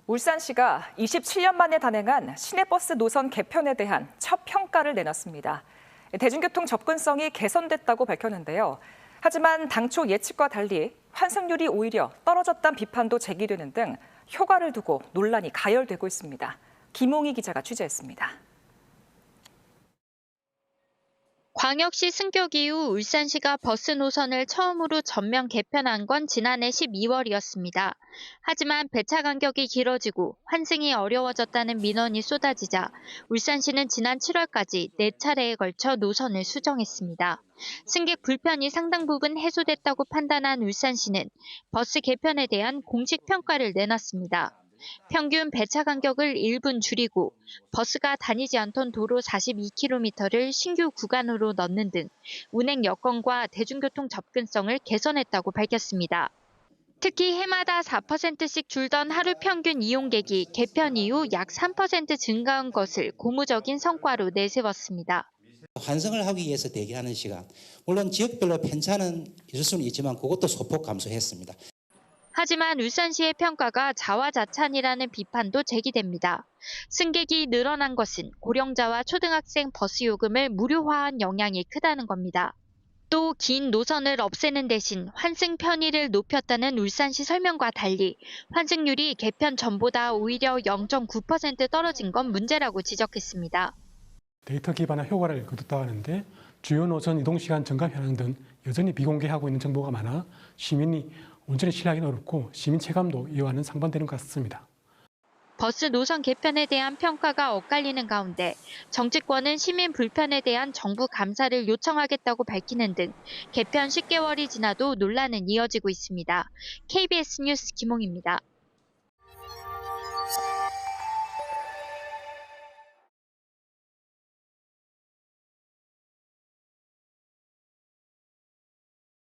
울산시가 27년 만에 단행한 시내버스 노선 개편에 대한 첫 평가를 내놨습니다. 대중교통 접근성이 개선됐다고 밝혔는데요. 하지만 당초 예측과 달리 환승률이 오히려 떨어졌다는 비판도 제기되는 등 효과를 두고 논란이 가열되고 있습니다. 김홍희 기자가 취재했습니다. 광역시 승격 이후 울산시가 버스 노선을 처음으로 전면 개편한 건 지난해 12월이었습니다. 하지만 배차 간격이 길어지고 환승이 어려워졌다는 민원이 쏟아지자 울산시는 지난 7월까지 4차례에 걸쳐 노선을 수정했습니다. 승객 불편이 상당 부분 해소됐다고 판단한 울산시는 버스 개편에 대한 공식 평가를 내놨습니다. 평균 배차 간격을 1분 줄이고 버스가 다니지 않던 도로 42km를 신규 구간으로 넣는 등 운행 여건과 대중교통 접근성을 개선했다고 밝혔습니다. 특히 해마다 4%씩 줄던 하루 평균 이용객이 개편 이후 약 3% 증가한 것을 고무적인 성과로 내세웠습니다. 환승을 하기 위해서 대기하는 시간, 물론 지역별로 편차는 있을 수는 있지만 그것도 소폭 감소했습니다. 하지만 울산시의 평가가 자화자찬이라는 비판도 제기됩니다. 승객이 늘어난 것은 고령자와 초등학생 버스 요금을 무료화한 영향이 크다는 겁니다. 또 긴 노선을 없애는 대신 환승 편의를 높였다는 울산시 설명과 달리 환승률이 개편 전보다 오히려 0.9% 떨어진 건 문제라고 지적했습니다. 데이터 기반의 효과를 거뒀다고 하는데 주요 노선 이동시간 증가 현황 등 여전히 비공개하고 있는 정보가 많아 시민이 온전히 신뢰하기는 어렵고 시민 체감도 이와는 상반되는 것 같습니다. 버스 노선 개편에 대한 평가가 엇갈리는 가운데 정치권은 시민 불편에 대한 정부 감사를 요청하겠다고 밝히는 등 개편 10개월이 지나도 논란은 이어지고 있습니다. KBS 뉴스 김홍입니다.